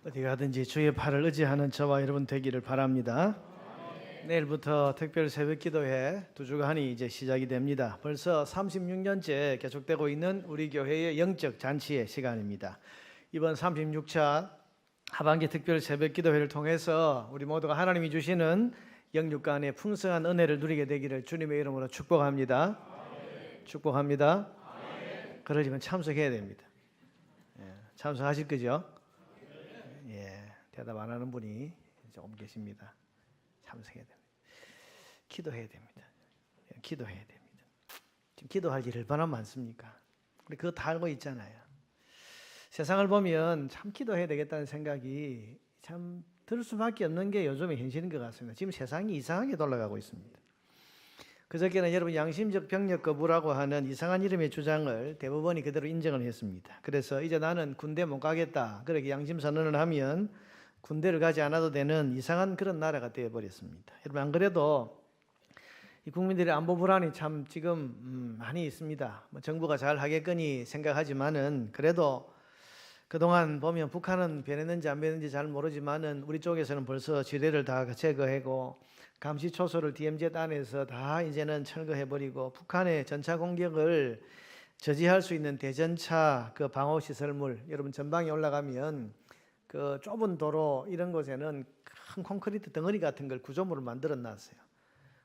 어디 가든지 주의 팔을 의지하는 저와 여러분 되기를 바랍니다. 내일부터 특별 새벽기도회 두 주간이 이제 시작이 됩니다. 벌써 36년째 계속되고 있는 우리 교회의 영적 잔치의 시간입니다. 이번 36차 하반기 특별 새벽기도회를 통해서 우리 모두가 하나님이 주시는 영육간의 풍성한 은혜를 누리게 되기를 주님의 이름으로 축복합니다. 축복합니다. 그러려면 참석해야 됩니다. 참석하실 거죠? 대답 안 하는 분이 조금 계십니다. 참석해야 됩니다. 기도해야 됩니다. 기도해야 됩니다. 지금 기도할 일이 얼마나 많습니까? 우리 그거 다 알고 있잖아요. 세상을 보면 참 기도해야 되겠다는 생각이 참 들 수밖에 없는 게 요즘의 현실인 것 같습니다. 지금 세상이 이상하게 돌아가고 있습니다. 그저께는 여러분 양심적 병력 거부라고 하는 이상한 이름의 주장을 대법원이 그대로 인정을 했습니다. 그래서 이제 나는 군대 못 가겠다. 그렇게 양심 선언을 하면 군대를 가지 않아도 되는 이상한 그런 나라가 되어버렸습니다. 여러분 안 그래도 이 국민들의 안보 불안이 참 지금 많이 있습니다. 정부가 잘 하겠거니 생각하지만은 그래도 그동안 보면 북한은 변했는지 안 변했는지 잘 모르지만은 우리 쪽에서는 벌써 지뢰를 다 제거하고 감시 초소를 DMZ 안에서 다 이제는 철거해버리고 북한의 전차 공격을 저지할 수 있는 대전차 그 방어 시설물 여러분 전방에 올라가면 그 좁은 도로 이런 곳에는 큰 콘크리트 덩어리 같은 걸 구조물을 만들어 놨어요.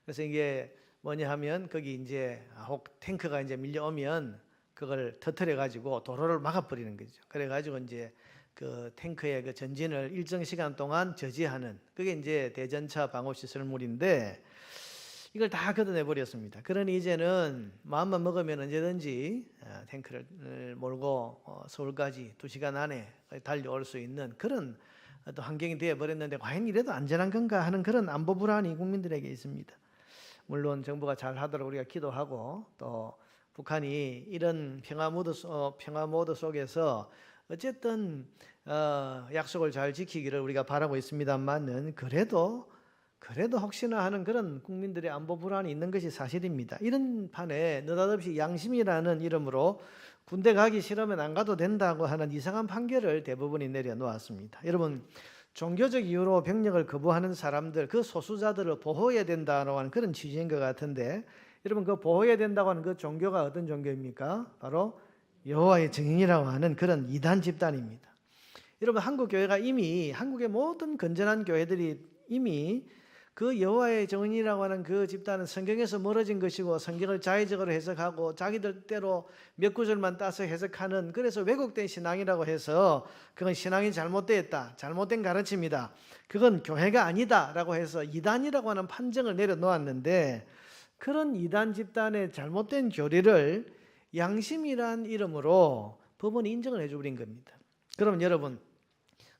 그래서 이게 뭐냐 하면 거기 이제 혹 탱크가 이제 밀려오면 그걸 터뜨려 가지고 도로를 막아버리는 거죠. 그래 가지고 이제 그 탱크의 그 전진을 일정 시간 동안 저지하는 그게 이제 대전차 방어 시설물인데 이걸 다 걷어내 버렸습니다. 그러니 이제는 마음만 먹으면 언제든지 탱크를 몰고 서울까지 2시간 안에 달려올 수 있는 그런 또 환경이 되어 버렸는데 과연 이래도 안전한 건가 하는 그런 안보 불안이 국민들에게 있습니다. 물론 정부가 잘 하도록 우리가 기도하고 또 북한이 이런 평화 모드 속에서 어쨌든 약속을 잘 지키기를 우리가 바라고 있습니다만은 그래도 혹시나 하는 그런 국민들의 안보 불안이 있는 것이 사실입니다. 이런 판에 느닷없이 양심이라는 이름으로 군대 가기 싫으면 안 가도 된다고 하는 이상한 판결을 대법원이 내려놓았습니다. 여러분 종교적 이유로 병력을 거부하는 사람들 그 소수자들을 보호해야 된다고 하는 그런 취지인 것 같은데 여러분 그 보호해야 된다고 하는 그 종교가 어떤 종교입니까? 바로 여호와의 증인이라고 하는 그런 이단 집단입니다. 여러분 한국 교회가 이미 한국의 모든 건전한 교회들이 이미 그 여호와의 증인이라고 하는 그 집단은 성경에서 멀어진 것이고 성경을 자의적으로 해석하고 자기들대로 몇 구절만 따서 해석하는 그래서 왜곡된 신앙이라고 해서 그건 신앙이 잘못되었다. 잘못된 가르침이다. 그건 교회가 아니다라고 해서 이단이라고 하는 판정을 내려놓았는데 그런 이단 집단의 잘못된 교리를 양심이란 이름으로 법원이 인정을 해줘버린 겁니다. 그럼 여러분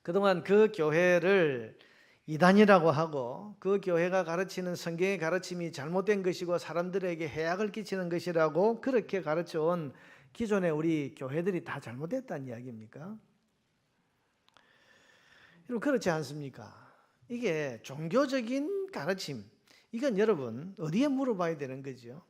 그동안 그 교회를 이단이라고 하고 그 교회가 가르치는 성경의 가르침이 잘못된 것이고 사람들에게 해악을 끼치는 것이라고 그렇게 가르쳐온 기존의 우리 교회들이 다 잘못됐다는 이야기입니까? 여러분 그렇지 않습니까? 이게 종교적인 가르침 이건 여러분 어디에 물어봐야 되는 거죠?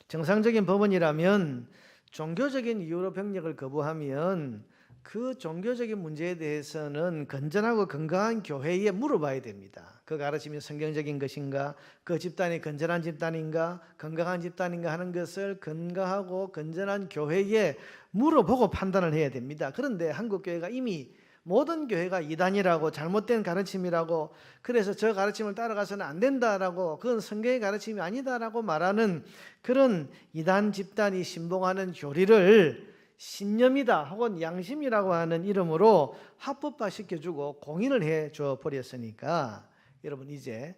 정상적인 법원이라면 종교적인 이유로 병력을 거부하면 그 종교적인 문제에 대해서는 건전하고 건강한 교회에 물어봐야 됩니다. 그 가르침이 성경적인 것인가, 그 집단이 건전한 집단인가, 건강한 집단인가 하는 것을 건강하고 건전한 교회에 물어보고 판단을 해야 됩니다. 그런데 한국 교회가 이미 모든 교회가 이단이라고 잘못된 가르침이라고 그래서 저 가르침을 따라가서는 안 된다라고 그건 성경의 가르침이 아니다라고 말하는 그런 이단 집단이 신봉하는 교리를 신념이다 혹은 양심이라고 하는 이름으로 합법화 시켜주고 공인을 해줘 버렸으니까 여러분 이제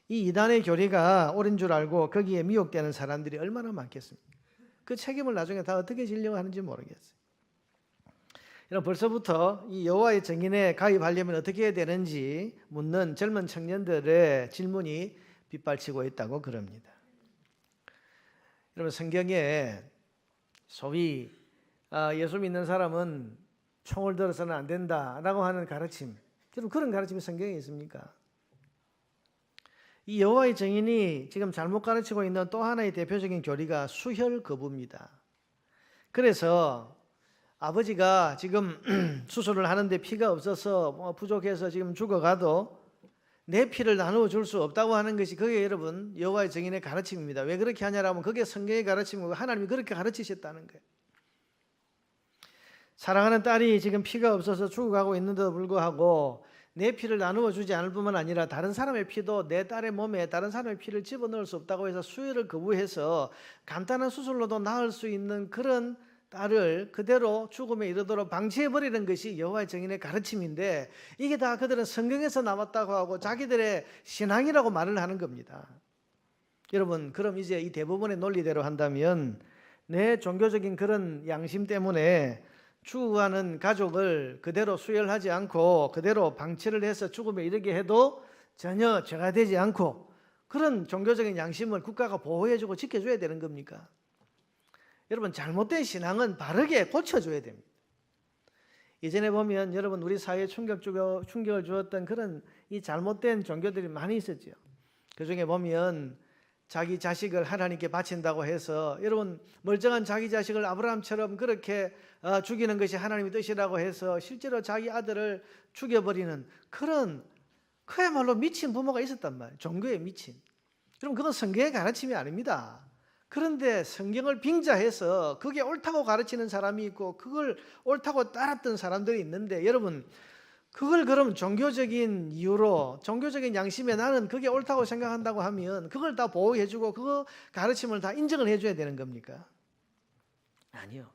이 이단의 교리가 옳은 줄 알고 거기에 미혹되는 사람들이 얼마나 많겠습니까? 그 책임을 나중에 다 어떻게 지려고 하는지 모르겠어요. 여러분 벌써부터 이 여호와의 증인에 가입하려면 어떻게 해야 되는지 묻는 젊은 청년들의 질문이 빗발치고 있다고 그럽니다. 여러분 성경에 소위 예수 믿는 사람은 총을 들어서는 안 된다라고 하는 가르침 여러분 그런 가르침이 성경에 있습니까? 이 여호와의 증인이 지금 잘못 가르치고 있는 또 하나의 대표적인 교리가 수혈 거부입니다. 그래서 아버지가 지금 수술을 하는데 피가 없어서 부족해서 지금 죽어가도 내 피를 나누어 줄 수 없다고 하는 것이 그게 여러분 여호와의 증인의 가르침입니다. 왜 그렇게 하냐라면 그게 성경의 가르침이고 하나님이 그렇게 가르치셨다는 거예요. 사랑하는 딸이 지금 피가 없어서 죽어가고 있는데도 불구하고 내 피를 나누어 주지 않을 뿐만 아니라 다른 사람의 피도 내 딸의 몸에 다른 사람의 피를 집어넣을 수 없다고 해서 수혈을 거부해서 간단한 수술로도 나을 수 있는 그런 딸을 그대로 죽음에 이르도록 방치해버리는 것이 여호와의 증인의 가르침인데 이게 다 그들은 성경에서 나왔다고 하고 자기들의 신앙이라고 말을 하는 겁니다. 여러분, 그럼 이제 이 대부분의 논리대로 한다면 내 종교적인 그런 양심 때문에 죽어가는 가족을 그대로 수혈하지 않고 그대로 방치를 해서 죽음에 이르게 해도 전혀 죄가 되지 않고 그런 종교적인 양심을 국가가 보호해주고 지켜줘야 되는 겁니까? 여러분, 잘못된 신앙은 바르게 고쳐줘야 됩니다. 예전에 보면 여러분 우리 사회에 충격을 주었던 그런 이 잘못된 종교들이 많이 있었죠. 그 중에 보면 자기 자식을 하나님께 바친다고 해서 여러분 멀쩡한 자기 자식을 아브라함처럼 그렇게 죽이는 것이 하나님의 뜻이라고 해서 실제로 자기 아들을 죽여버리는 그런 그야말로 미친 부모가 있었단 말이에요. 종교에 미친. 그럼 그건 성경의 가르침이 아닙니다. 그런데 성경을 빙자해서 그게 옳다고 가르치는 사람이 있고 그걸 옳다고 따랐던 사람들이 있는데 여러분 그걸 그럼 종교적인 이유로 종교적인 양심에 나는 그게 옳다고 생각한다고 하면 그걸 다 보호해주고 그 가르침을 다 인정을 해줘야 되는 겁니까? 아니요.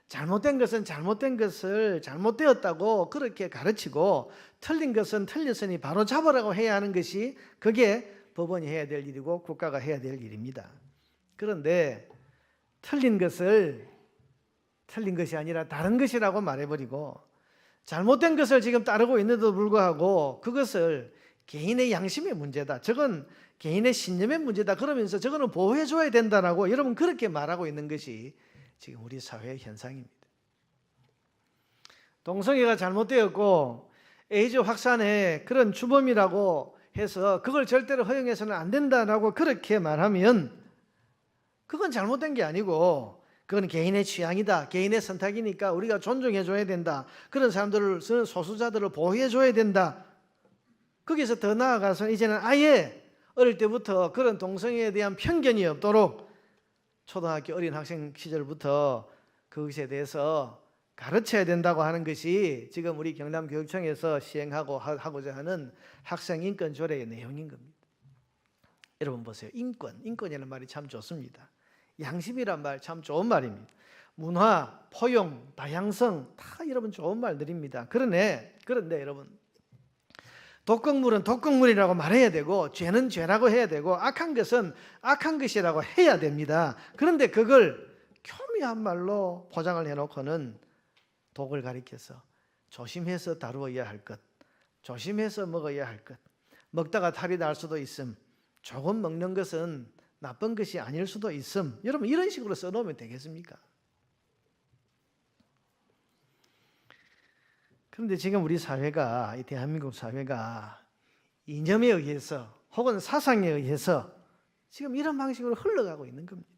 잘못된 것은 잘못된 것을 잘못되었다고 그렇게 가르치고 틀린 것은 틀렸으니 바로 잡으라고 해야 하는 것이 그게 법원이 해야 될 일이고 국가가 해야 될 일입니다. 그런데 틀린 것을 틀린 것이 아니라 다른 것이라고 말해버리고 잘못된 것을 지금 따르고 있는데도 불구하고 그것을 개인의 양심의 문제다. 저건 개인의 신념의 문제다. 그러면서 저거는 보호해줘야 된다라고 여러분 그렇게 말하고 있는 것이 지금 우리 사회의 현상입니다. 동성애가 잘못되었고 에이즈 확산의 그런 주범이라고 해서 그걸 절대로 허용해서는 안 된다라고 그렇게 말하면 그건 잘못된 게 아니고 그건 개인의 취향이다. 개인의 선택이니까 우리가 존중해줘야 된다. 그런 사람들을 소수자들을 보호해줘야 된다. 거기서 더 나아가서 이제는 아예 어릴 때부터 그런 동성애에 대한 편견이 없도록 초등학교 어린 학생 시절부터 그것에 대해서 가르쳐야 된다고 하는 것이 지금 우리 경남교육청에서 시행하고 하고자 하는 학생인권 조례의 내용인 겁니다. 여러분 보세요. 인권이라는 말이 참 좋습니다. 양심이란 말 참 좋은 말입니다. 문화, 포용, 다양성 다 여러분 좋은 말들입니다. 그런데 여러분 독극물은 독극물이라고 말해야 되고 죄는 죄라고 해야 되고 악한 것은 악한 것이라고 해야 됩니다. 그런데 그걸 교묘한 말로 포장을 해놓고는 독을 가리켜서 조심해서 다루어야 할 것, 조심해서 먹어야 할 것, 먹다가 탈이 날 수도 있음, 조금 먹는 것은 나쁜 것이 아닐 수도 있음. 여러분 이런 식으로 써놓으면 되겠습니까? 그런데 지금 우리 사회가 이 대한민국 사회가 이념에 의해서 혹은 사상에 의해서 지금 이런 방식으로 흘러가고 있는 겁니다.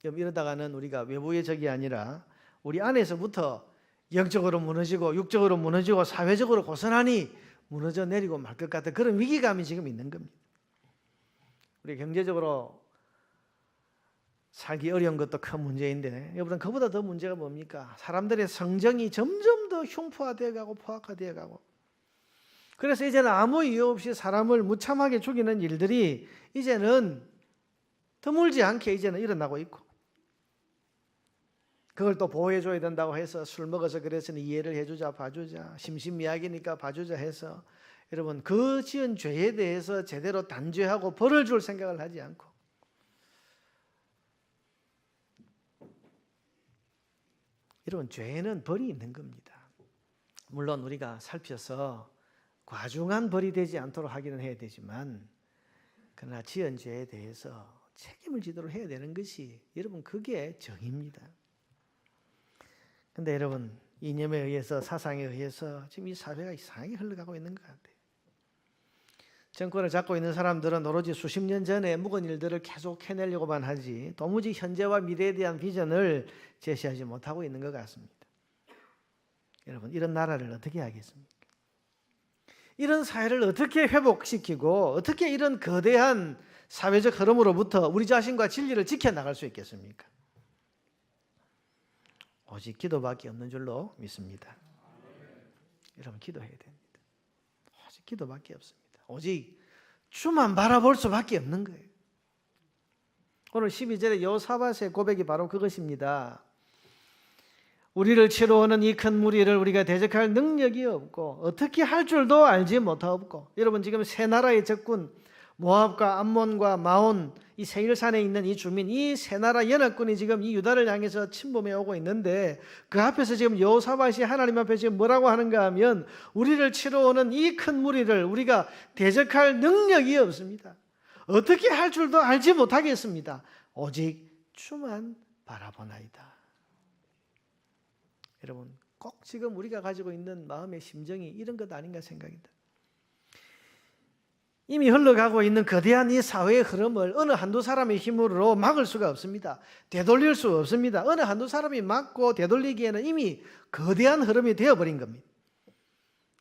이러다가는 우리가 외부의 적이 아니라 우리 안에서부터 영적으로 무너지고 육적으로 무너지고 사회적으로 고스란히 무너져 내리고 말 것 같은 그런 위기감이 지금 있는 겁니다. 우리 경제적으로 살기 어려운 것도 큰 문제인데 여러분 그보다 더 문제가 뭡니까? 사람들의 성정이 점점 더 흉포화되어 가고 포악화되어 가고 그래서 이제는 아무 이유 없이 사람을 무참하게 죽이는 일들이 이제는 드물지 않게 이제는 일어나고 있고 그걸 또 보호해줘야 된다고 해서 술 먹어서 그랬으니 이해를 해주자 봐주자 심신미약이니까 봐주자 해서 여러분 그 지은 죄에 대해서 제대로 단죄하고 벌을 줄 생각을 하지 않고 여러분 죄는 벌이 있는 겁니다. 물론 우리가 살펴서 과중한 벌이 되지 않도록 하기는 해야 되지만 그러나 지은 죄에 대해서 책임을 지도록 해야 되는 것이 여러분 그게 정의입니다. 근데 여러분 이념에 의해서 사상에 의해서 지금 이 사회가 이상하게 흘러가고 있는 것 같아요. 정권을 잡고 있는 사람들은 오로지 수십 년 전에 묵은 일들을 계속 해내려고만 하지 도무지 현재와 미래에 대한 비전을 제시하지 못하고 있는 것 같습니다. 여러분, 이런 나라를 어떻게 하겠습니까? 이런 사회를 어떻게 회복시키고 어떻게 이런 거대한 사회적 흐름으로부터 우리 자신과 진리를 지켜나갈 수 있겠습니까? 오직 기도밖에 없는 줄로 믿습니다. 여러분, 기도해야 됩니다. 오직 기도밖에 없습니다. 오직 주만 바라볼 수밖에 없는 거예요. 오늘 12절에 여호사밧의 고백이 바로 그것입니다. 우리를 치러 오는 이 큰 무리를 우리가 대적할 능력이 없고 어떻게 할 줄도 알지 못하옵고. 여러분, 지금 세 나라의 적군 모압과 암몬과 마온, 이 세일산에 있는 이 주민, 이 세 나라 연합군이 지금 이 유다를 향해서 침범해 오고 있는데 그 앞에서 지금 여호사밧이 하나님 앞에 지금 뭐라고 하는가 하면 우리를 치러 오는 이 큰 무리를 우리가 대적할 능력이 없습니다. 어떻게 할 줄도 알지 못하겠습니다. 오직 주만 바라보나이다. 여러분, 꼭 지금 우리가 가지고 있는 마음의 심정이 이런 것 아닌가 생각입니다. 이미 흘러가고 있는 거대한 이 사회의 흐름을 어느 한두 사람의 힘으로 막을 수가 없습니다. 되돌릴 수 없습니다. 어느 한두 사람이 막고 되돌리기에는 이미 거대한 흐름이 되어버린 겁니다.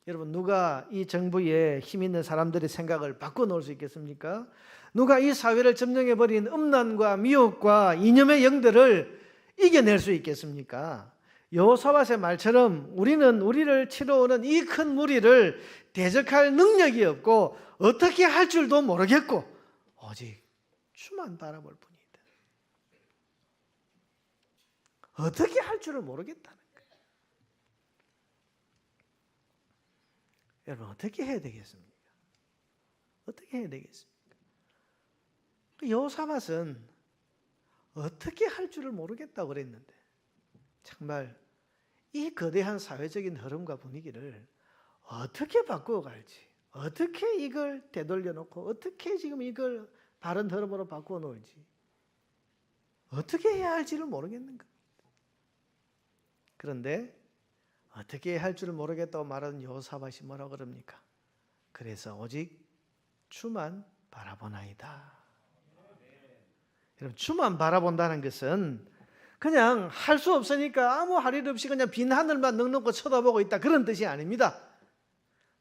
여러분, 누가 이 정부에 힘 있는 사람들의 생각을 바꿔놓을 수 있겠습니까? 누가 이 사회를 점령해버린 음란과 미혹과 이념의 영들을 이겨낼 수 있겠습니까? 여호사밧의 말처럼 우리는 우리를 치러 오는 이 큰 무리를 대적할 능력이 없고 어떻게 할 줄도 모르겠고 오직 주만 바라볼 뿐이다. 어떻게 할 줄을 모르겠다는 거예요. 여러분, 어떻게 해야 되겠습니까? 어떻게 해야 되겠습니까? 여호사밧은 어떻게 할 줄을 모르겠다고 그랬는데 정말 이 거대한 사회적인 흐름과 분위기를 어떻게 바꾸어갈지, 어떻게 이걸 되돌려 놓고 어떻게 지금 이걸 바른 흐름으로 바꾸어 놓을지 어떻게 해야 할지를 모르겠는 겁니다. 그런데 어떻게 할 줄을 모르겠다고 말하는 여호사밧이 뭐라고 그럽니까? 그래서 오직 주만 바라보나이다. 여러분, 주만 바라본다는 것은 그냥 할 수 없으니까 아무 할 일 없이 그냥 빈 하늘만 넉넉히 쳐다보고 있다, 그런 뜻이 아닙니다.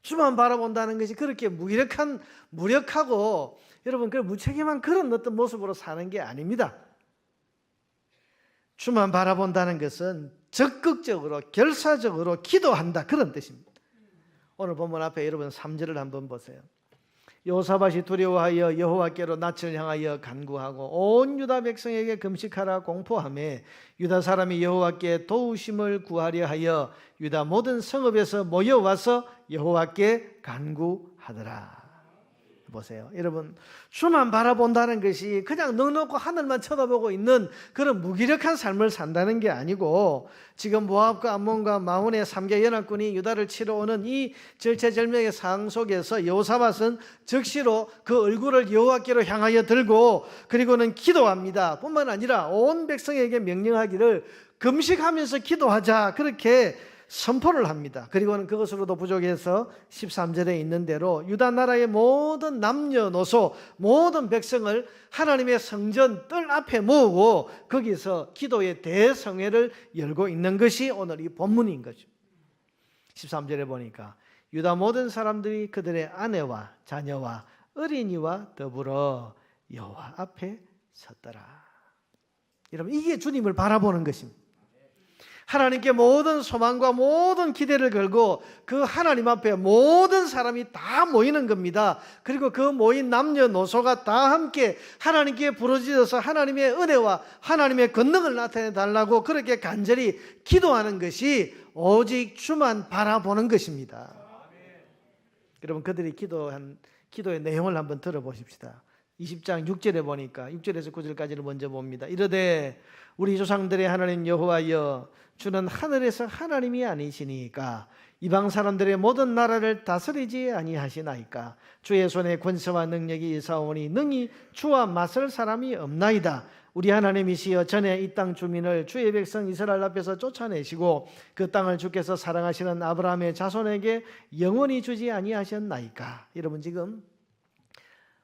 주만 바라본다는 것이 그렇게 무력하고 여러분 그 무책임한 그런 어떤 모습으로 사는 게 아닙니다. 주만 바라본다는 것은 적극적으로 결사적으로 기도한다, 그런 뜻입니다. 오늘 본문 앞에 여러분 3절을 한번 보세요. 여호사밧이 두려워하여 여호와께로 낯을 향하여 간구하고 온 유다 백성에게 금식하라 공포하며 유다 사람이 여호와께 도우심을 구하려 하여 유다 모든 성읍에서 모여와서 여호와께 간구하더라. 보세요. 여러분, 주만 바라본다는 것이 그냥 넉넉히 하늘만 쳐다보고 있는 그런 무기력한 삶을 산다는 게 아니고 지금 모압과 암몬과 마온의 3개 연합군이 유다를 치러 오는 이 절체절명의 상황 속에서 여호사밧은 즉시로 그 얼굴을 여호와께로 향하여 들고 그리고는 기도합니다. 뿐만 아니라 온 백성에게 명령하기를 금식하면서 기도하자, 그렇게 선포를 합니다. 그리고는 그것으로도 부족해서 13절에 있는 대로 유다 나라의 모든 남녀노소 모든 백성을 하나님의 성전 뜰 앞에 모으고 거기서 기도의 대성회를 열고 있는 것이 오늘 이 본문인 거죠. 13절에 보니까 유다 모든 사람들이 그들의 아내와 자녀와 어린이와 더불어 여호와 앞에 섰더라. 여러분, 이게 주님을 바라보는 것입니다. 하나님께 모든 소망과 모든 기대를 걸고 그 하나님 앞에 모든 사람이 다 모이는 겁니다. 그리고 그 모인 남녀노소가 다 함께 하나님께 부르짖어서 하나님의 은혜와 하나님의 권능을 나타내 달라고 그렇게 간절히 기도하는 것이 오직 주만 바라보는 것입니다. 여러분, 그들이 기도의 내용을 한번 들어보십시다. 20장 6절에 보니까 6절에서 9절까지를 먼저 봅니다. 이르되 우리 조상들의 하나님 여호와여, 주는 하늘에서 하나님이 아니시니까 이방 사람들의 모든 나라를 다스리지 아니하시나이까. 주의 손에 권세와 능력이 있사오니 능히 주와 맞설 사람이 없나이다. 우리 하나님이시여, 전에 이 땅 주민을 주의 백성 이스라엘 앞에서 쫓아내시고 그 땅을 주께서 사랑하시는 아브라함의 자손에게 영원히 주지 아니하셨나이까. 여러분, 지금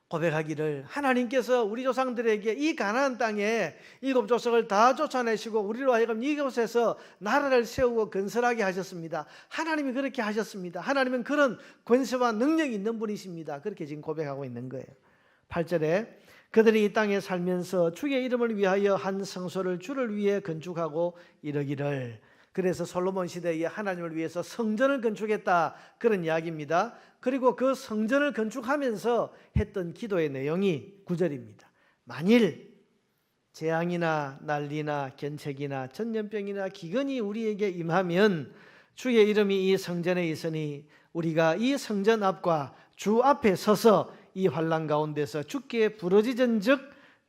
고백하기를 하나님께서 우리 조상들에게 이 가나안 땅에 7족속을 다 쫓아내시고 우리로 하여금 이곳에서 나라를 세우고 건설하게 하셨습니다. 하나님이 그렇게 하셨습니다. 하나님은 그런 권세와 능력이 있는 분이십니다. 그렇게 지금 고백하고 있는 거예요. 8절에 그들이 이 땅에 살면서 주의 이름을 위하여 한 성소를 주를 위해 건축하고 이르기를, 그래서 솔로몬 시대에 하나님을 위해서 성전을 건축했다, 그런 이야기입니다. 그리고 그 성전을 건축하면서 했던 기도의 내용이 9절입니다. 만일 재앙이나 난리나 견책이나 전염병이나 기근이 우리에게 임하면 주의 이름이 이 성전에 있으니 우리가 이 성전 앞과 주 앞에 서서 이 환난 가운데서 주께 부르짖은즉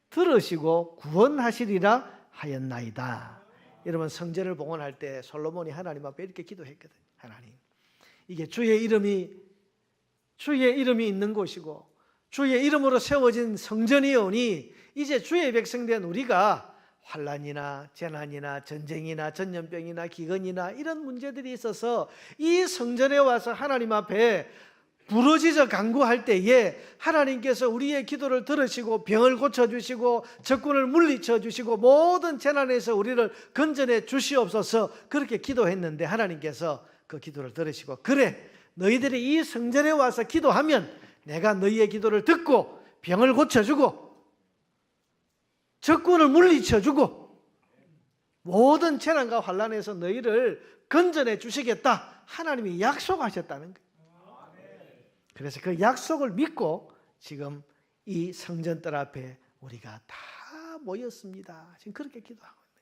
들으시고 구원하시리라 하였나이다. 여러분, 성전을 봉헌할 때 솔로몬이 하나님 앞에 이렇게 기도했거든요. 하나님, 이게 주의 이름이 있는 곳이고 주의 이름으로 세워진 성전이오니 이제 주의 백성된 우리가 환난이나 재난이나 전쟁이나 전염병이나 기근이나 이런 문제들이 있어서 이 성전에 와서 하나님 앞에 부르짖어 간구할 때에 하나님께서 우리의 기도를 들으시고 병을 고쳐주시고 적군을 물리쳐 주시고 모든 재난에서 우리를 건져내 주시옵소서, 그렇게 기도했는데 하나님께서 그 기도를 들으시고, 그래 너희들이 이 성전에 와서 기도하면 내가 너희의 기도를 듣고 병을 고쳐주고 적군을 물리쳐주고 모든 재난과 환난에서 너희를 건져내 주시겠다, 하나님이 약속하셨다는 거예요. 그래서 그 약속을 믿고 지금 이 성전뜰 앞에 우리가 다 모였습니다. 지금 그렇게 기도하고 있는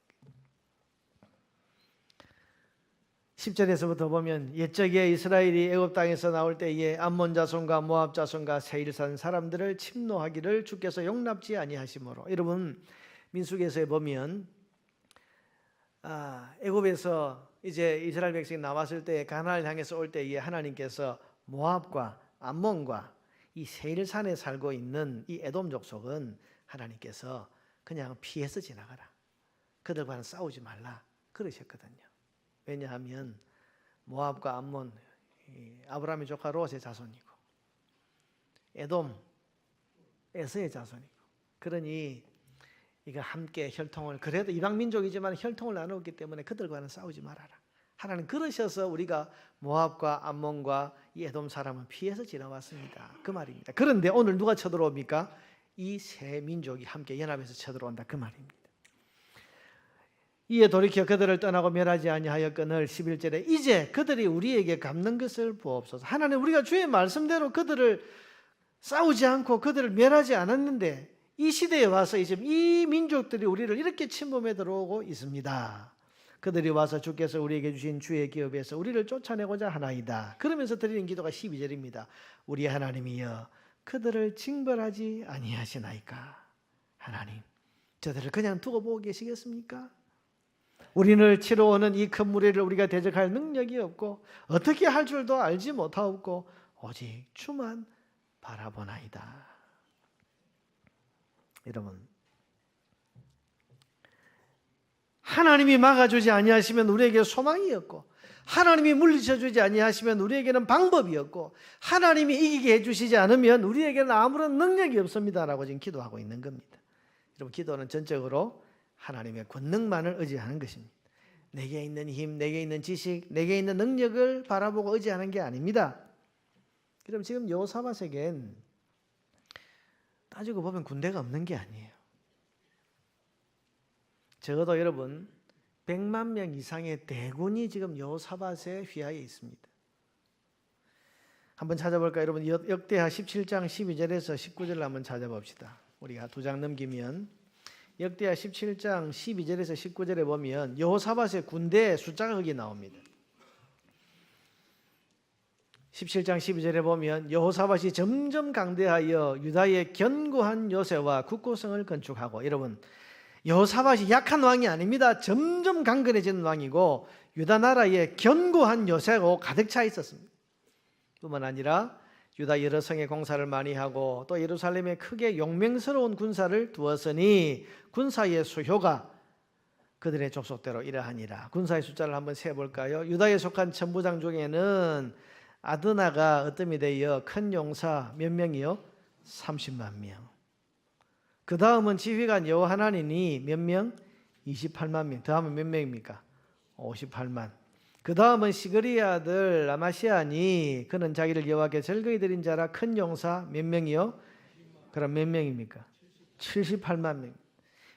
거예요. 10절에서부터 보면 옛적에 이스라엘이 애굽 땅에서 나올 때에 암몬 자손과 모압 자손과 세일산 사람들을 침노하기를 주께서 용납지 아니하시므로, 여러분 민수기에서 보면 애굽에서 이제 이스라엘 백성이 나왔을 때 가나안을 향해서 올 때에 하나님께서 모압과 암몬과 이 세일산에 살고 있는 이 에돔 족속은 하나님께서 그냥 피해서 지나가라, 그들과는 싸우지 말라 그러셨거든요. 왜냐하면 모압과 암몬, 아브라함의 조카 롯의 자손이고 에돔 에서의 자손이고, 그러니 이거 함께 혈통을, 그래도 이방 민족이지만 혈통을 나누었기 때문에 그들과는 싸우지 말아라. 하나님 그러셔서 우리가 모압과 암몬과 이 에돔 사람은 피해서 지나왔습니다, 그 말입니다. 그런데 오늘 누가 쳐들어옵니까? 이 세 민족이 함께 연합해서 쳐들어온다, 그 말입니다. 이에 돌이켜 그들을 떠나고 멸하지 아니하였거늘 11절에 이제 그들이 우리에게 갚는 것을 부옵소서. 하나님, 우리가 주의 말씀대로 그들을 싸우지 않고 그들을 멸하지 않았는데 이 시대에 와서 이제 이 민족들이 우리를 이렇게 침범해 들어오고 있습니다. 그들이 와서 주께서 우리에게 주신 주의 기업에서 우리를 쫓아내고자 하나이다. 그러면서 드리는 기도가 12절입니다. 우리 하나님이여 그들을 징벌하지 아니하시나이까. 하나님, 저들을 그냥 두고 보고 계시겠습니까? 우리를 치러 오는 이 큰 무리를 우리가 대적할 능력이 없고 어떻게 할 줄도 알지 못하옵고 오직 주만 바라보나이다. 여러분, 하나님이 막아주지 아니하시면 우리에게 소망이 없고 하나님이 물리쳐주지 아니하시면 우리에게는 방법이 없고 하나님이 이기게 해주시지 않으면 우리에게는 아무런 능력이 없습니다라고 지금 기도하고 있는 겁니다. 여러분, 기도는 전적으로 하나님의 권능만을 의지하는 것입니다. 내게 있는 힘, 내게 있는 지식, 내게 있는 능력을 바라보고 의지하는 게 아닙니다. 그럼 지금 여호사밧에겐 따지고 보면 군대가 없는 게 아니에요. 적어도 여러분 100만 명 이상의 대군이 지금 여호사밧에 휘하에 있습니다. 한번 찾아볼까요? 여러분, 역대하 17장 12절에서 19절을 한번 찾아봅시다. 우리가 두 장 넘기면 역대하 17장 12절에서 19절에 보면 여호사밧의 군대 숫자가 거기 나옵니다. 17장 12절에 보면 여호사밧이 점점 강대하여 유다의 견고한 요새와 국고성을 건축하고, 여러분 여호사밧이 약한 왕이 아닙니다. 점점 강건해지는 왕이고 유다 나라에 견고한 요새가 가득 차 있었습니다. 뿐만 아니라 유다 여러 성에 공사를 많이 하고 또 예루살렘에 크게 용맹스러운 군사를 두었으니 군사의 수효가 그들의 족속대로 이러하니라. 군사의 숫자를 한번 세볼까요? 유다에 속한 천부장 중에는 아드나가 어뜸이 되어 큰 용사 몇 명이요? 30만 명. 그 다음은 지휘관 여호하나닌이 몇 명? 28만 명. 다음은 몇 명입니까? 58만. 그 다음은 시그리의 아들 아마시아니, 그는 자기를 여호와께 절거히 드린 자라 큰 용사 몇 명이요? 그럼 몇 명입니까? 78만 명.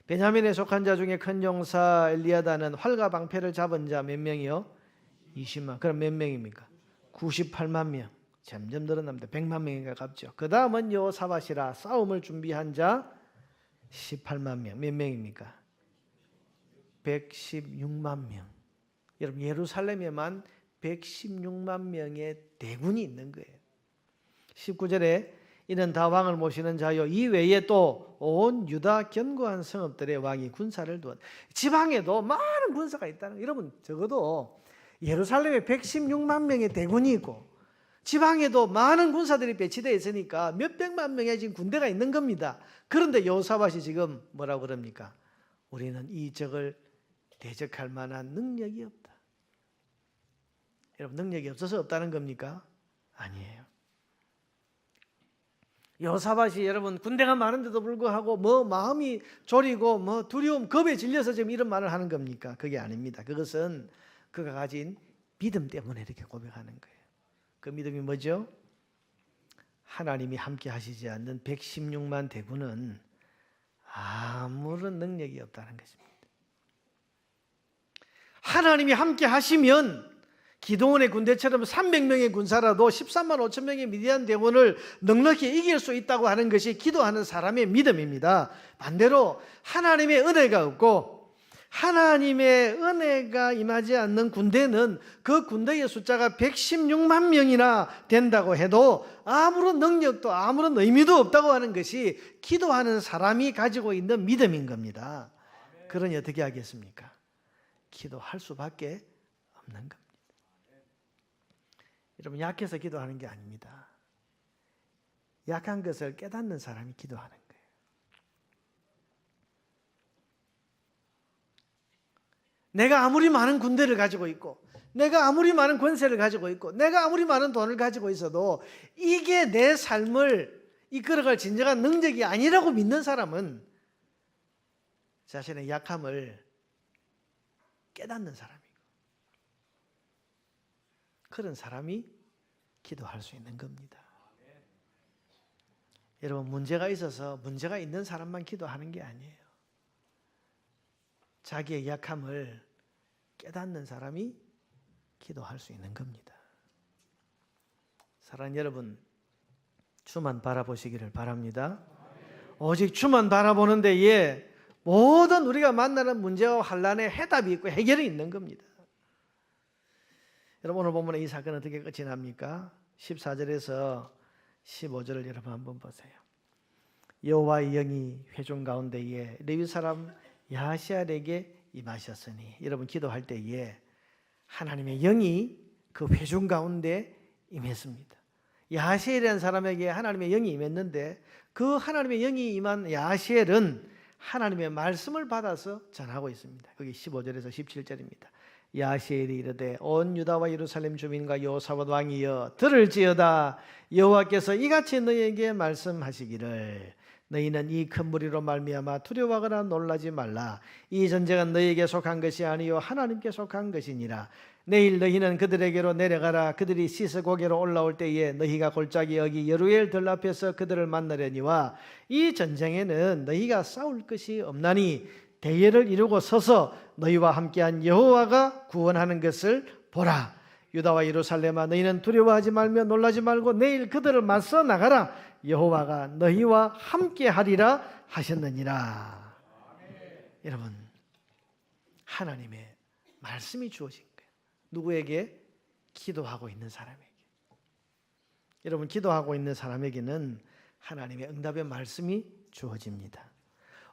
베냐민에 속한 자 중에 큰 용사 엘리야다는 활과 방패를 잡은 자 몇 명이요? 20만. 그럼 몇 명입니까? 98만 명. 점점 늘어납니다. 100만 명이 가깝죠. 그 다음은 여호사밧이라 싸움을 준비한 자 18만 명. 몇 명입니까? 116만 명. 여러분, 예루살렘에만 116만 명의 대군이 있는 거예요. 19절에 이는 다 왕을 모시는 자요, 이 외에 또 온 유다 견고한 성읍들의 왕이 군사를 두었다. 지방에도 많은 군사가 있다는 거예요. 여러분, 적어도 예루살렘에 116만 명의 대군이 있고 지방에도 많은 군사들이 배치되어 있으니까 몇백만 명의 지금 군대가 있는 겁니다. 그런데 여호사밧이 지금 뭐라고 그럽니까? 우리는 이 적을 대적할 만한 능력이 없다. 여러분, 능력이 없어서 없다는 겁니까? 아니에요. 여호사밧이 여러분 군대가 많은데도 불구하고 뭐 마음이 졸이고 뭐 두려움, 겁에 질려서 지금 이런 말을 하는 겁니까? 그게 아닙니다. 그것은 그가 가진 믿음 때문에 이렇게 고백하는 거예요. 그 믿음이 뭐죠? 하나님이 함께 하시지 않는 116만 대군은 아무런 능력이 없다는 것입니다. 하나님이 함께 하시면 기드온의 군대처럼 300명의 군사라도 13만 5천 명의 미디안 대군을 넉넉히 이길 수 있다고 하는 것이 기도하는 사람의 믿음입니다. 반대로 하나님의 은혜가 없고 하나님의 은혜가 임하지 않는 군대는 그 군대의 숫자가 116만 명이나 된다고 해도 아무런 능력도 아무런 의미도 없다고 하는 것이 기도하는 사람이 가지고 있는 믿음인 겁니다. 그러니 어떻게 하겠습니까? 기도할 수밖에 없는 겁니다. 여러분, 약해서 기도하는 게 아닙니다. 약한 것을 깨닫는 사람이 기도하는 거예요. 내가 아무리 많은 군대를 가지고 있고 내가 아무리 많은 권세를 가지고 있고 내가 아무리 많은 돈을 가지고 있어도 이게 내 삶을 이끌어갈 진정한 능력이 아니라고 믿는 사람은 자신의 약함을 깨닫는 사람이고 그런 사람이 기도할 수 있는 겁니다. 여러분, 문제가 있어서 문제가 있는 사람만 기도하는 게 아니에요. 자기의 약함을 깨닫는 사람이 기도할 수 있는 겁니다. 사랑하는 여러분, 주만 바라보시기를 바랍니다. 오직 주만 바라보는 데에 모든 우리가 만나는 문제와 환난에 해답이 있고 해결이 있는 겁니다. 여러분, 오늘 본문의 이 사건은 어떻게 끝이 납니까? 14절에서 15절을 여러분 한번 보세요. 여호와의 영이 회중 가운데에 레위 사람 야하시엘에게 임하셨으니, 여러분 기도할 때에 하나님의 영이 그 회중 가운데 임했습니다. 야하시엘이라는 사람에게 하나님의 영이 임했는데 그 하나님의 영이 임한 야하시엘은 하나님의 말씀을 받아서 전하고 있습니다. 거기 15절에서 17절입니다. 야하시엘이 이르되 온 유다와 예루살렘 주민과 여호사밧 왕이여 들을지어다. 여호와께서 이같이 너희에게 말씀하시기를 너희는 이 큰 무리로 말미암아 두려워하거나 놀라지 말라. 이 전쟁은 너희에게 속한 것이 아니요 하나님께 속한 것이니라. 내일 너희는 그들에게로 내려가라. 그들이 시스고개로 올라올 때에 너희가 골짜기 여기 여루엘 들 앞에서 그들을 만나려니와 이 전쟁에는 너희가 싸울 것이 없나니 대예를 이루고 서서 너희와 함께한 여호와가 구원하는 것을 보라. 유다와 예루살렘아 너희는 두려워하지 말며 놀라지 말고 내일 그들을 맞서 나가라. 여호와가 너희와 함께하리라 하셨느니라. 여러분, 하나님의 말씀이 주어진 거예요. 누구에게? 기도하고 있는 사람에게. 여러분, 기도하고 있는 사람에게는 하나님의 응답의 말씀이 주어집니다.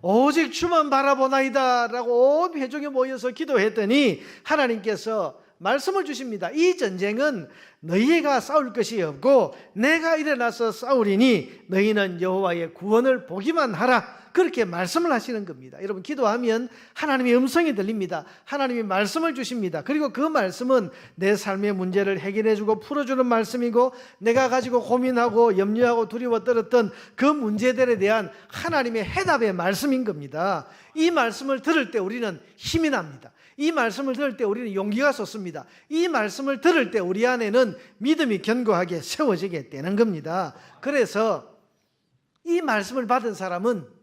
오직 주만 바라보나이다 라고 온 회중이 모여서 기도했더니 하나님께서 말씀을 주십니다. 이 전쟁은 너희가 싸울 것이 없고 내가 일어나서 싸우리니 너희는 여호와의 구원을 보기만 하라. 그렇게 말씀을 하시는 겁니다. 여러분, 기도하면 하나님의 음성이 들립니다. 하나님이 말씀을 주십니다. 그리고 그 말씀은 내 삶의 문제를 해결해주고 풀어주는 말씀이고, 내가 가지고 고민하고 염려하고 두려워 떨었던 그 문제들에 대한 하나님의 해답의 말씀인 겁니다. 이 말씀을 들을 때 우리는 힘이 납니다. 이 말씀을 들을 때 우리는 용기가 솟습니다. 이 말씀을 들을 때 우리 안에는 믿음이 견고하게 세워지게 되는 겁니다. 그래서 이 말씀을 받은 사람은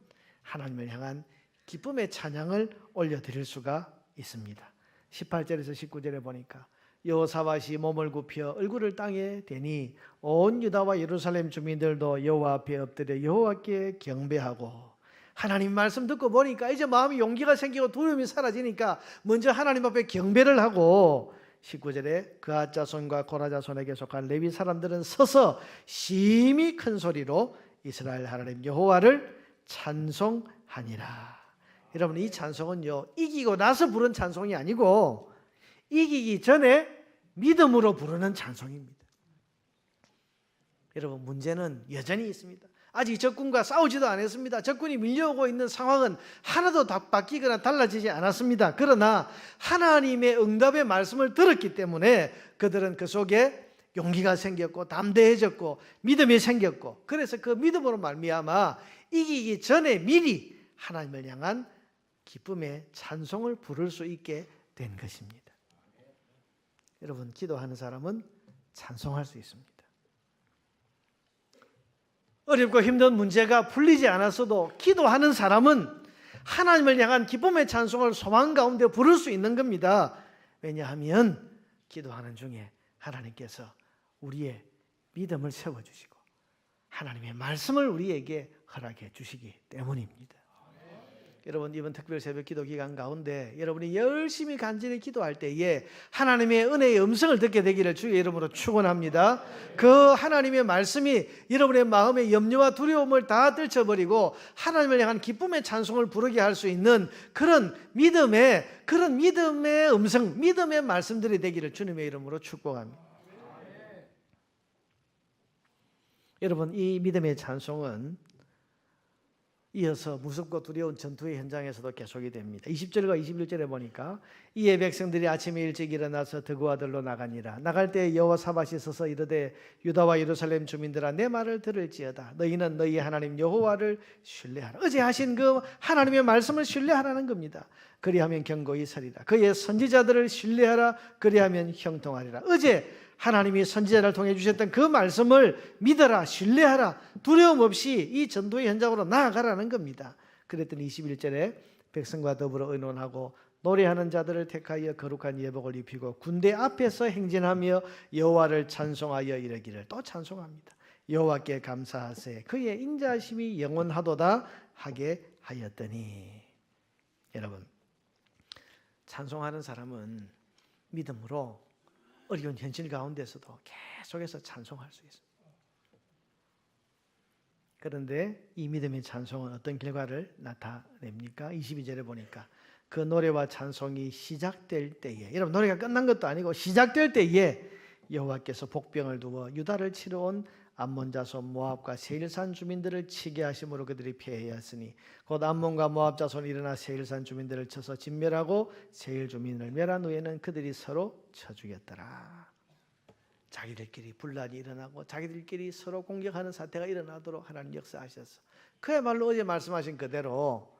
하나님을 향한 기쁨의 찬양을 올려드릴 수가 있습니다. 18절에서 19절에 보니까 여호사밧이 몸을 굽혀 얼굴을 땅에 대니 온 유다와 예루살렘 주민들도 여호와 앞에 엎드려 여호와께 경배하고, 하나님 말씀 듣고 보니까 이제 마음이 용기가 생기고 두려움이 사라지니까 먼저 하나님 앞에 경배를 하고, 19절에 그앗 자손과 고라 자손에게 속한 레위 사람들은 서서 심히 큰 소리로 이스라엘 하나님 여호와를 찬송하니라. 여러분, 이 찬송은요, 이기고 나서 부른 찬송이 아니고 이기기 전에 믿음으로 부르는 찬송입니다. 여러분, 문제는 여전히 있습니다. 아직 적군과 싸우지도 않았습니다. 적군이 밀려오고 있는 상황은 하나도 바뀌거나 달라지지 않았습니다. 그러나 하나님의 응답의 말씀을 들었기 때문에 그들은 그 속에 용기가 생겼고 담대해졌고 믿음이 생겼고, 그래서 그 믿음으로 말미암아 이기기 전에 미리 하나님을 향한 기쁨의 찬송을 부를 수 있게 된 것입니다. 여러분, 기도하는 사람은 찬송할 수 있습니다. 어렵고 힘든 문제가 풀리지 않았어도 기도하는 사람은 하나님을 향한 기쁨의 찬송을 소망 가운데 부를 수 있는 겁니다. 왜냐하면 기도하는 중에 하나님께서 우리의 믿음을 세워주시고 하나님의 말씀을 우리에게 허락해 주시기 때문입니다. 여러분, 이번 특별 새벽 기도 기간 가운데 여러분이 열심히 간절히 기도할 때에 하나님의 은혜의 음성을 듣게 되기를 주의 이름으로 축원합니다. 그 하나님의 말씀이 여러분의 마음의 염려와 두려움을 다 떨쳐버리고 하나님을 향한 기쁨의 찬송을 부르게 할 수 있는 그런 믿음의 음성, 믿음의 말씀들이 되기를 주님의 이름으로 축복합니다. 여러분, 이 믿음의 찬송은 이어서 무섭고 두려운 전투의 현장에서도 계속이 됩니다. 20절과 21절에 보니까 이에 백성들이 아침에 일찍 일어나서 드고와 들로 나가니라. 나갈 때 여호사밧이 서서 이르되 유다와 예루살렘 주민들아, 내 말을 들을지어다. 너희는 너희 하나님 여호와를 신뢰하라. 어제 하신 그 하나님의 말씀을 신뢰하라는 겁니다. 그리하면 견고히 서리라. 그의 선지자들을 신뢰하라. 그리하면 형통하리라. 어제 하나님이 선지자를 통해 주셨던 그 말씀을 믿어라, 신뢰하라, 두려움 없이 이 전도의 현장으로 나아가라는 겁니다. 그랬더니 21절에 백성과 더불어 의논하고 노래하는 자들을 택하여 거룩한 예복을 입히고 군대 앞에서 행진하며 여호와를 찬송하여 이르기를, 또 찬송합니다. 여호와께 감사하세 그의 인자하심이 영원하도다 하게 하였더니. 여러분, 찬송하는 사람은 믿음으로 어려운 현실 가운데서도 계속해서 찬송할 수 있습니다. 그런데 이 믿음의 찬송은 어떤 결과를 나타냅니까? 22절에 보니까 그 노래와 찬송이 시작될 때에, 여러분, 노래가 끝난 것도 아니고 시작될 때에 여호와께서 복병을 두어 유다를 치러 온 암몬 자손 모압과 세일산 주민들을 치게 하심으로 그들이 패하였으니 곧 암몬과 모압 자손이 일어나 세일산 주민들을 쳐서 진멸하고 세일 주민을 멸한 후에는 그들이 서로 쳐 죽였더라. 자기들끼리 분란이 일어나고 자기들끼리 서로 공격하는 사태가 일어나도록 하나님 역사하셔서 그야말로 어제 말씀하신 그대로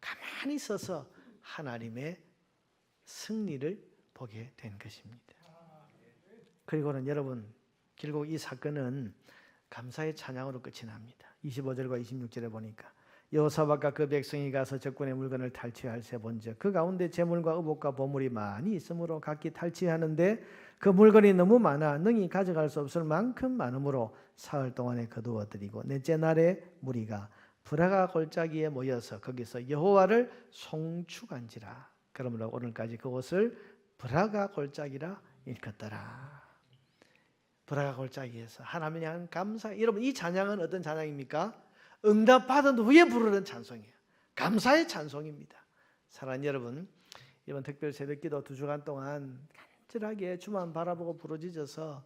가만히 서서 하나님의 승리를 보게 된 것입니다. 그리고는 여러분, 결국 이 사건은 감사의 찬양으로 끝이 납니다. 25절과 26절에 보니까 여호사밧과 그 백성이 가서 적군의 물건을 탈취할세 본즉 그 가운데 재물과 의복과 보물이 많이 있으므로 각기 탈취하는데 그 물건이 너무 많아 능히 가져갈 수 없을 만큼 많으므로 사흘 동안에 거두어들이고 넷째 날에 무리가 브라가 골짜기에 모여서 거기서 여호와를 송축한지라. 그러므로 오늘까지 그곳을 브라가 골짜기라 일컫더라. 브라가 골짜기에서 하나님에 대한 감사. 여러분, 이 찬양은 어떤 찬양입니까? 응답받은 후에 부르는 찬송이에요. 감사의 찬송입니다. 사랑하는 여러분, 이번 특별 새벽기도 2주간 동안 간절하게 주만 바라보고 부르짖어서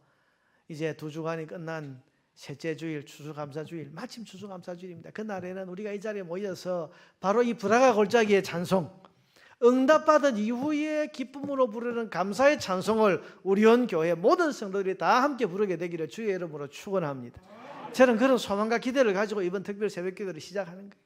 이제 2주간이 끝난 셋째 주일 추수감사주일, 마침 추수감사주일입니다. 그날에는 우리가 이 자리에 모여서 바로 이 브라가 골짜기의 찬송, 응답받은 이후에 기쁨으로 부르는 감사의 찬송을 우리온 교회 모든 성도들이 다 함께 부르게 되기를 주의 이름으로 축원합니다. 저는 그런 소망과 기대를 가지고 이번 특별 새벽기도를 시작하는 거예요.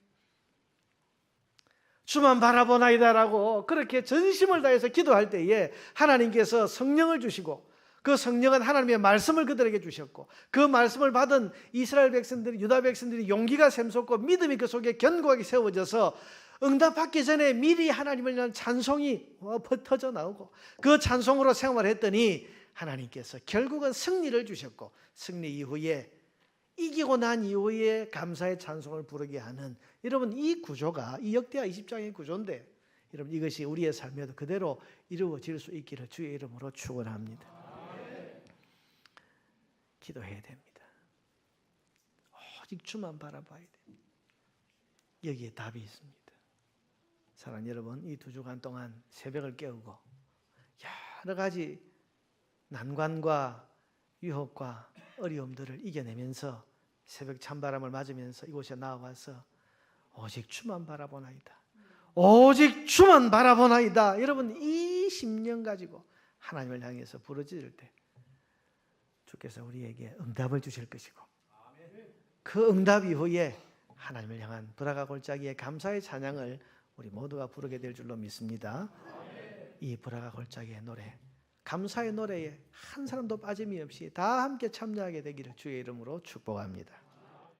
주만 바라보나이다라고 그렇게 전심을 다해서 기도할 때에 하나님께서 성령을 주시고, 그 성령은 하나님의 말씀을 그들에게 주셨고, 그 말씀을 받은 이스라엘 백성들이, 유다 백성들이 용기가 샘솟고 믿음이 그 속에 견고하게 세워져서 응답받기 전에 미리 하나님을 위한 찬송이 터져 나오고, 그 찬송으로 생활했더니 하나님께서 결국은 승리를 주셨고, 승리 이후에 이기고 난 이후에 감사의 찬송을 부르게 하는, 여러분 이 구조가 이 역대하 20장의 구조인데, 여러분 이것이 우리의 삶에도 그대로 이루어질 수 있기를 주의 이름으로 축원합니다. 기도해야 됩니다. 오직 주만 바라봐야 됩니다. 여기에 답이 있습니다. 사랑하는 여러분, 이 2주간 동안 새벽을 깨우고 여러 가지 난관과 유혹과 어려움들을 이겨내면서 새벽 찬바람을 맞으면서 이곳에 나와서 오직 주만 바라보나이다, 오직 주만 바라보나이다, 여러분 이 심령 가지고 하나님을 향해서 부르짖을 때 주께서 우리에게 응답을 주실 것이고, 그 응답 이후에 하나님을 향한 브라가 골짜기의 감사의 찬양을 우리 모두가 부르게 될 줄로 믿습니다. 이 브라가 골짜기의 노래, 감사의 노래에 한 사람도 빠짐이 없이 다 함께 참여하게 되기를 주의 이름으로 축복합니다.